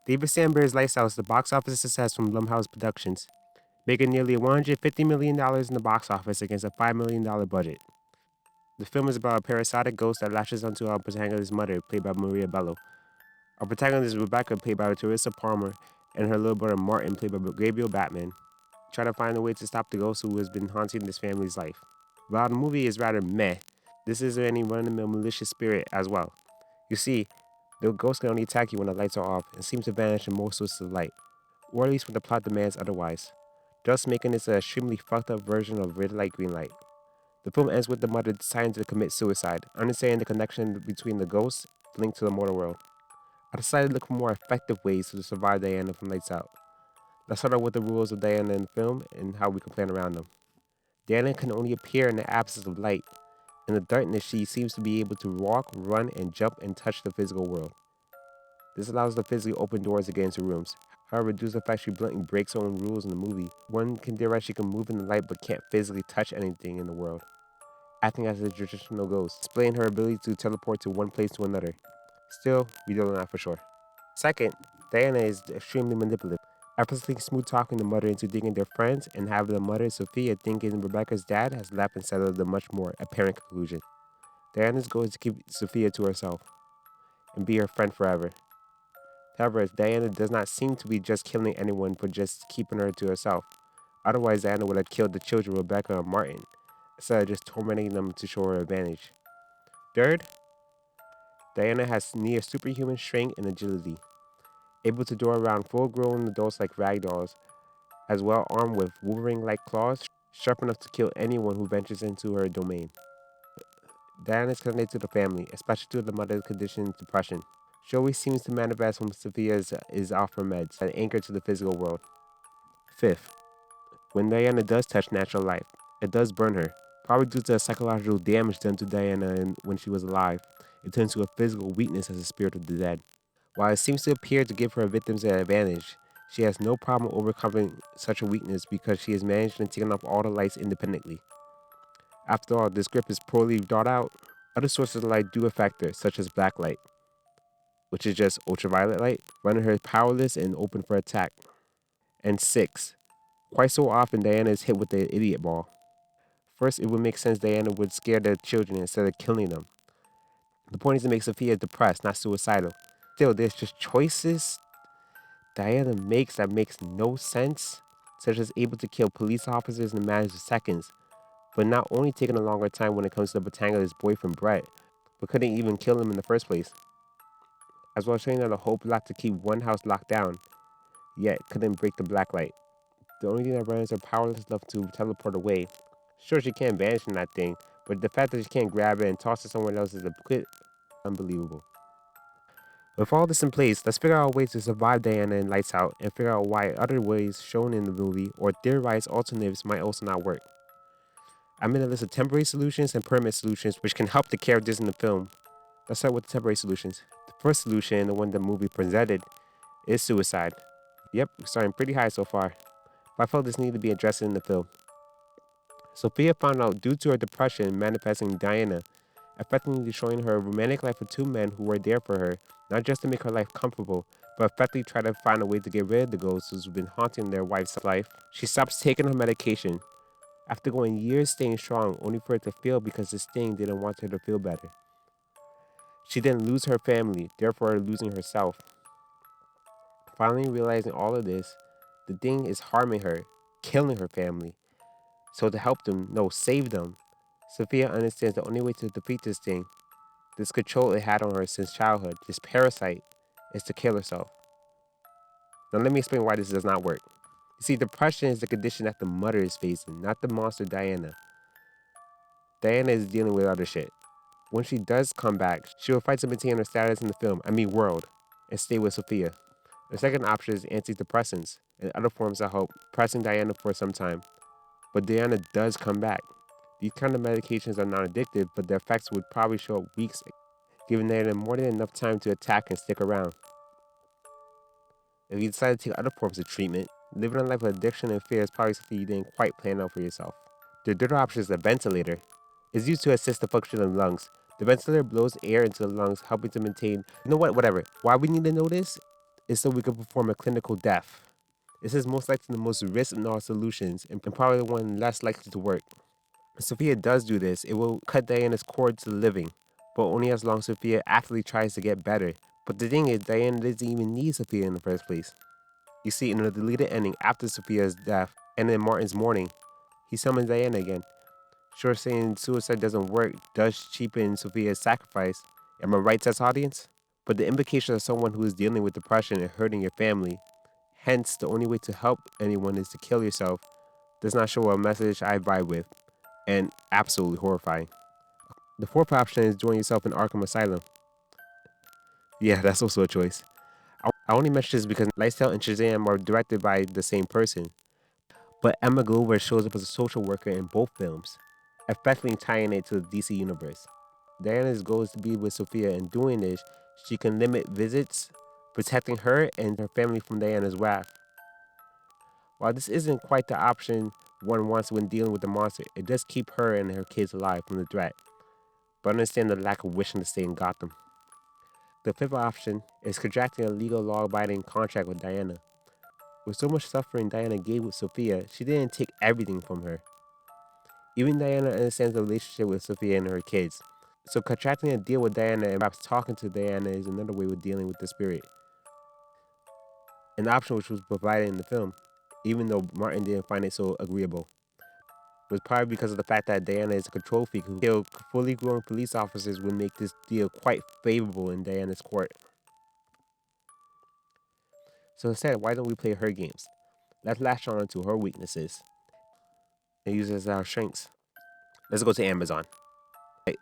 David Sandberg's Lights Out is the box office success from Blumhouse Productions, making nearly $150 million in the box office against a $5 million budget. The film is about a parasitic ghost that lashes onto our protagonist's mother, played by Maria Bello. Our protagonist is Rebecca, played by Teresa Palmer, and her little brother Martin, played by Gabriel Batman, try to find a way to stop the ghost who has been haunting this family's life. While the movie is rather meh, this isn't any run-of-the-mill malicious spirit as well. You see, the ghost can only attack you when the lights are off and seems to vanish in most sources of light, or at least when the plot demands otherwise, thus making this an extremely fucked up version of red light, green light. The film ends with the mother deciding to commit suicide, understanding the connection between the ghost linked to the mortal world. I decided to look for more effective ways to survive Diana from Lights Out. Let's start out with the rules of Diana in the film and how we can plan around them. Diana can only appear in the absence of light. In the darkness, she seems to be able to walk, run, and jump and touch the physical world. This allows the physically open doors to get into rooms. However, due to the fact she bluntly breaks her own rules in the movie, one can theorize she can move in the light but can't physically touch anything in the world, acting as a traditional ghost, displaying her ability to teleport to one place to another. Still, we don't know that for sure. Second, Diana is extremely manipulative, effortlessly smooth talking the mother into thinking they're friends and having the mother, Sophia, thinking Rebecca's dad has left instead of the much more apparent conclusion. Diana's goal is to keep Sophia to herself and be her friend forever. However, Diana does not seem to be just killing anyone for just keeping her to herself. Otherwise, Diana would have killed the children, Rebecca and Martin, instead of just tormenting them to show her advantage. Third, Diana has near superhuman strength and agility, able to throw around full-grown adults like ragdolls, as well armed with Wolverine-like claws, sharp enough to kill anyone who ventures into her domain. Diana is connected to the family, especially to the mother's condition and depression. She always seems to manifest when Sophia is off her meds, an anchor to the physical world. Fifth, when Diana does touch natural life, it does burn her, probably due to the psychological damage done to Diana when she was alive. It turns to a physical weakness as a spirit of the dead. While it seems to appear to give her victims an advantage, she has no problem overcoming such a weakness because she has managed and taken off all the lights independently. After all, this script is poorly thought out. Other sources of light do affect her, such as black light, which is just ultraviolet light, rendering her powerless and open for attack. And 6. Quite so often, Diana is hit with the idiot ball. First, it would make sense Diana would scare the children instead of killing them. The point is to make Sophia depressed, not suicidal. Still, there's just choices Diana makes that makes no sense, such as able to kill police officers in a matter of seconds, but not only taking a longer time when it comes to the protagonist's boyfriend Brett, but couldn't even kill him in the first place, as well as showing her the whole plot to keep one house locked down, yet couldn't break the black light. The only thing that renders her powerless enough to teleport away. Sure, she can't vanish from that thing, but the fact that she can't grab it and toss it somewhere else is a bit unbelievable. With all this in place, let's figure out ways to survive Diana and Lights Out and figure out why other ways shown in the movie or theorized alternatives might also not work. I made a list of temporary solutions and permanent solutions which can help the characters in the film. Let's start with the temporary solutions. The first solution, the one the movie presented, is suicide. Yep, we're starting pretty high so far, but I felt this needed to be addressed in the film. Sophia found out due to her depression manifesting Diana, effectively destroying her romantic life with two men who were there for her, not just to make her life comfortable, but effectively try to find a way to get rid of the ghosts who's been haunting their wife's life. She stops taking her medication, after going years staying strong, only for it to fail because the sting didn't want her to feel better. She then loses her family, therefore losing herself. Finally realizing all of this, the thing is harming her, killing her family. So to help them, no, save them, Sophia understands the only way to defeat this thing, this control it had on her since childhood, this parasite, is to kill herself. Now let me explain why this does not work. You see, depression is the condition that the mother is facing, not the monster Diana. Diana is dealing with other shit. When she does come back, she will fight to maintain her status in the film, world, and stay with Sophia. The second option is antidepressants and other forms that help pressing Diana for some time. But Diana does come back. These kind of medications are non-addictive, but the effects would probably show up weeks, giving Diana more than enough time to attack and stick around. If you decide to take other forms of treatment, living a life of addiction and fear is probably something you didn't quite plan out for yourself. The third option is a ventilator. It's used to assist the function of the lungs. The ventilator blows air into the lungs, helping to maintain. You know what? Whatever. Why we need to know this? is so we can perform a clinical death. This is most likely the most risk in all solutions and probably the one less likely to work. If Sophia does do this, it will cut Diana's cord to the living, but only as long as Sophia actively tries to get better. But the thing is, Diana doesn't even need Sophia in the first place. You see, in the deleted ending after Sophia's death and in Martin's mourning, he summons Diana again. Sure, saying suicide doesn't work does cheapen Sophia's sacrifice. Am I right, test audience? But the implication of someone who is dealing with depression and hurting your family, hence the only way to help anyone is to kill yourself, does not show a message I vibe with, and absolutely horrifying. The fourth option is join yourself in Arkham Asylum. Yeah, that's also a choice. I only mention this because Lifestyle and Shazam are directed by the same person, but Emma Glover shows up as a social worker in both films, effectively tying it to the DC universe. Diana's goal is to be with Sophia, and doing this, she can limit visits, protecting her and her family from Diana's wrath. While this isn't quite the option one wants when dealing with the monster, it does keep her and her kids alive from the threat, but understand the lack of wishing to stay in Gotham. The fifth option is contracting a legal law abiding contract with Diana. With so much suffering Diana gave with Sophia, she didn't take everything from her. Even Diana understands the relationship with Sophia and her kids. So contracting a deal with Diana and perhaps talking to Diana is another way of dealing with the spirit. An option which was provided in the film, even though Martin didn't find it so agreeable. It was probably because of the fact that Diana is a control freak who killed fully grown police officers would make this deal quite favorable in Diana's court. So instead, why don't we play her games? Let's latch on to her weaknesses and use it as our strengths. Let's go to Amazon. Like,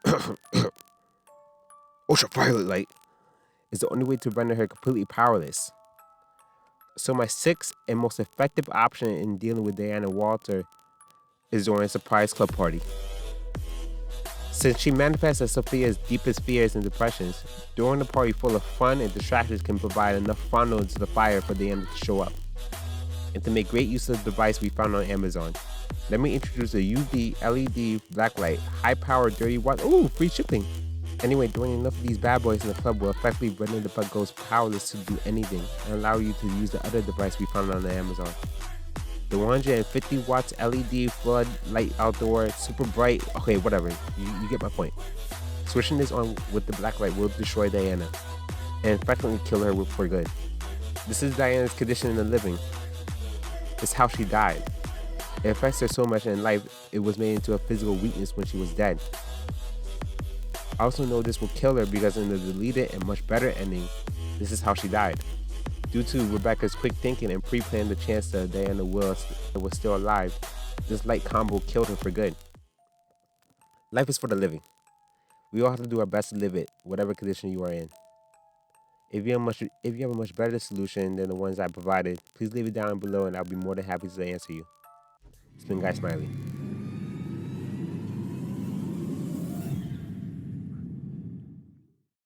ultraviolet light is the only way to render her completely powerless. So my sixth and most effective option in dealing with Diana Walter is during a surprise club party. Since she manifests as Sophia's deepest fears and depressions, during a party full of fun and distractions can provide enough funnel into the fire for Diana to show up. And to make great use of the device we found on Amazon, let me introduce a UV LED blacklight, high power dirty water. Ooh, free shipping! Anyway, doing enough of these bad boys in the club will effectively render the bug ghost powerless to do anything and allow you to use the other device we found on Amazon. The 150 watts LED flood light outdoor, super bright. Okay, whatever. You get my point. Switching this on with the black light will destroy Diana and effectively kill her for good. This is Diana's condition in the living. It's how she died. It affects her so much in life, it was made into a physical weakness when she was dead. I also know this will kill her because in the deleted and much better ending, this is how she died. Due to Rebecca's quick thinking and pre-planned the chance that Diana was still alive, this light combo killed her for good. Life is for the living. We all have to do our best to live it, whatever condition you are in. If you have a much better solution than the ones I provided, please leave it down below and I'll be more than happy to answer you. It's been Guy Smiley.